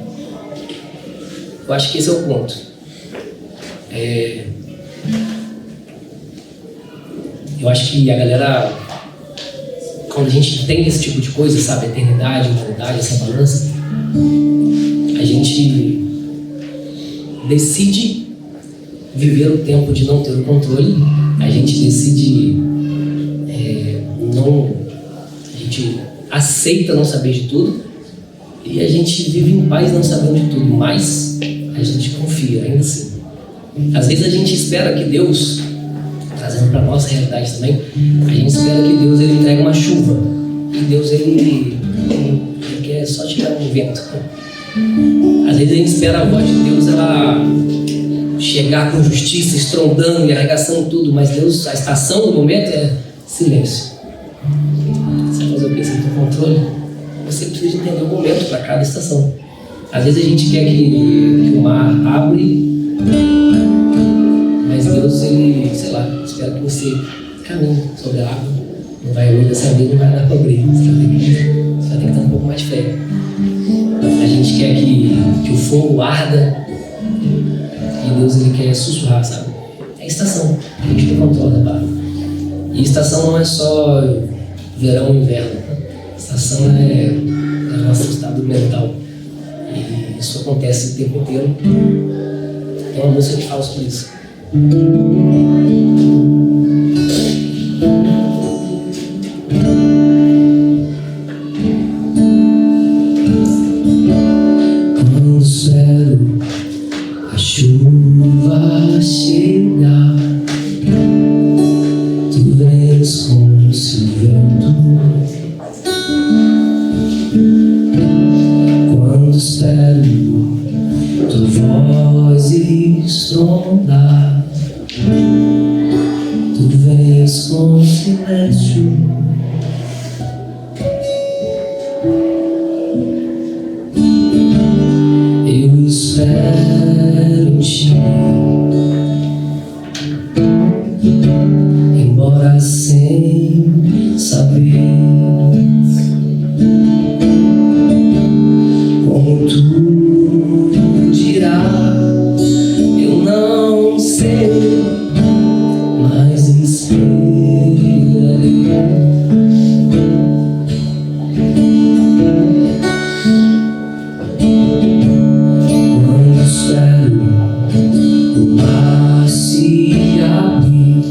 esse é o ponto. Eu acho que a galera, quando a gente entende esse tipo de coisa, sabe, eternidade, humanidade, essa balança, a gente decide viver o tempo de não ter o controle, a gente decide a gente aceita não saber de tudo, e a gente vive em paz não sabendo de tudo, mas a gente confia ainda assim. Às vezes a gente espera que Deus, trazendo para a nossa realidade também, a gente espera que Deus ele entregue uma chuva, e Deus ele quer só tirar um vento. Às vezes a gente espera a voz de Deus ela chegar com justiça, estrondando e arregaçando tudo, mas Deus, a estação do momento é silêncio. Você vai fazer o que? Você não tem controle? Você precisa entender o momento para cada estação. Às vezes a gente quer que o mar abre, mas Deus, ele, sei lá, espera espero que você caminhe sobre a água. Não vai hoje dessa vez, não vai dar para abrir. Você vai ter que ter um pouco mais de fé. A gente quer que o fogo arda e Deus ele quer sussurrar, sabe? É estação, a gente tem controle da barra. E estação não é só verão e inverno. Estação é o nosso estado mental. E isso acontece o tempo inteiro. Tem uma música que fala sobre isso. Quando o céu, a chuva chegar, tu vens como se vento. Quando espero tua voz estrondar, tu vens com silêncio. Eu espero em ti, embora sem saber como tu dirás. Eu não sei, mas esperarei. Quando espero o mar se abrir,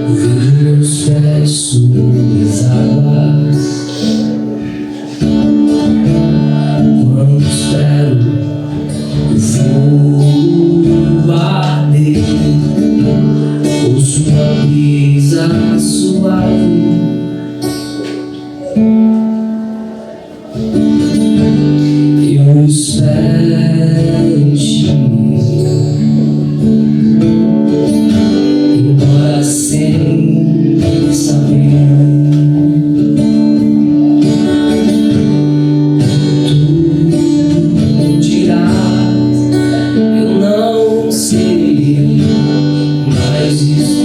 vejo meus pés sobre as águas. Quando espero o fogo arder, ouço uma brisa suave. Eu espero em ti, embora sem saber como tu dirás. Eu não sei, mas esperarei.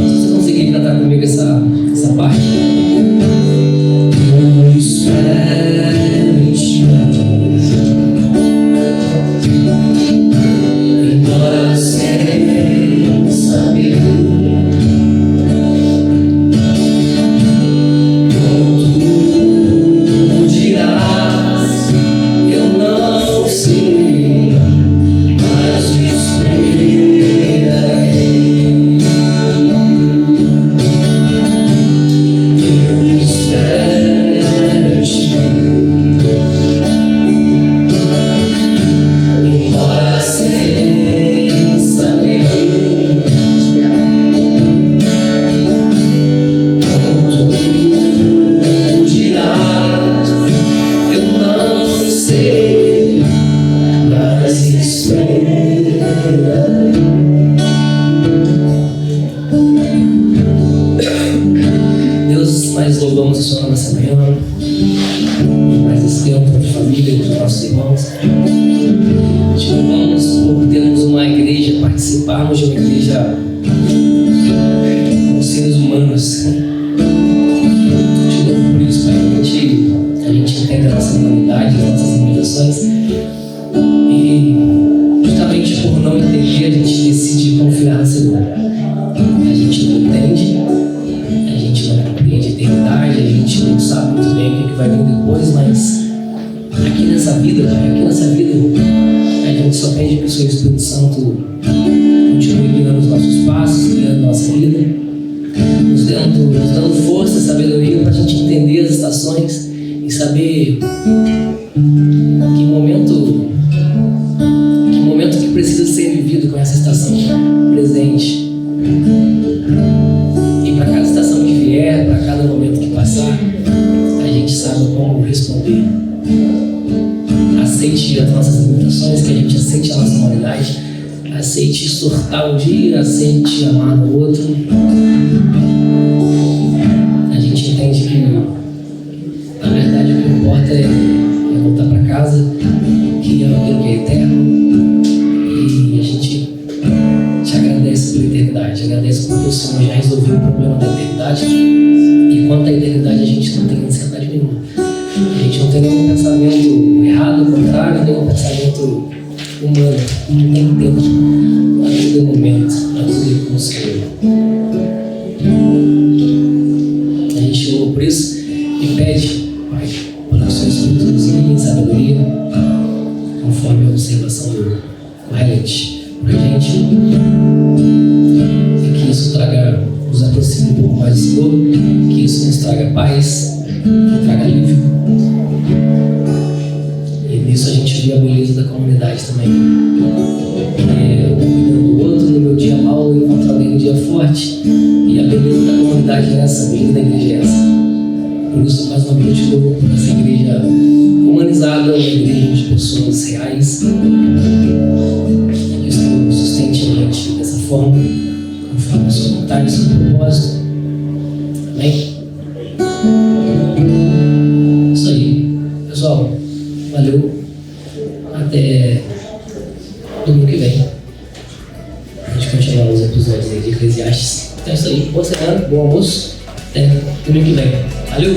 Se você conseguir cantar comigo essa parte. Eu espero em ti, embora sem saber como tu dirás. Eu não sei, mas esperarei. Eu espero em ti, embora sem saber como tu dirás. Eu não sei, mas esperarei. Deus, nós louvamos o Senhor nessa manhã, mais esse tempo de família, dos nossos irmãos. Te louvamos por termos uma igreja, participarmos de uma igreja com seres humanos. Te louvo por isso, Pai. A gente entende a nossa humanidade, as nossas limitações. E justamente por não entender, a gente decide confiar no Senhor. A gente não entende, a gente não compreende a eternidade, a gente não sabe muito bem o que vai vir depois, mas aqui nessa vida, a gente só pede que o Seu Espírito Santo continue guiando os nossos passos, guiando a nossa vida, nos dando força, sabedoria para a gente entender as estações e saber que momento que precisa ser vivido com essa estação presente. E para cada estação que vier, para cada momento que passar, a gente sabe como responder. Aceite as nossas limitações, que a gente aceite a nossa humanidade, aceite exortar um dia, aceite amar no outro. Senhor já resolveu o problema da eternidade. E quanto à eternidade, a gente não tem ansiedade nenhuma. A gente não tem nenhum pensamento errado, contrário, nenhum pensamento humano. Não tem tempo. A todo momento, a tudo com o Senhor. A gente ouve por isso e pede, Pai, para que o Senhor Espírito nos guie em sabedoria, conforme a observação do Hellet para a gente, e que isso nos aproxime um pouco mais do Senhor, que isso nos traga paz, que traga alívio. E nisso a gente vê a beleza da comunidade também. Um cuidando do outro, no meu dia mau eu encontro alguém no dia forte. E a beleza da comunidade é essa, a beleza da igreja é essa. Por isso, mais uma vez, eu louvo por essa igreja humanizada, uma igreja de pessoas reais. Que o Senhor sustente a gente dessa forma, conforme a sua vontade, o seu propósito. Amém? Isso aí. Pessoal, valeu. Até domingo que vem. A gente continua os episódios aí de Eclesiastes. Então é isso aí. Boa semana, bom almoço. Até domingo que vem. Valeu!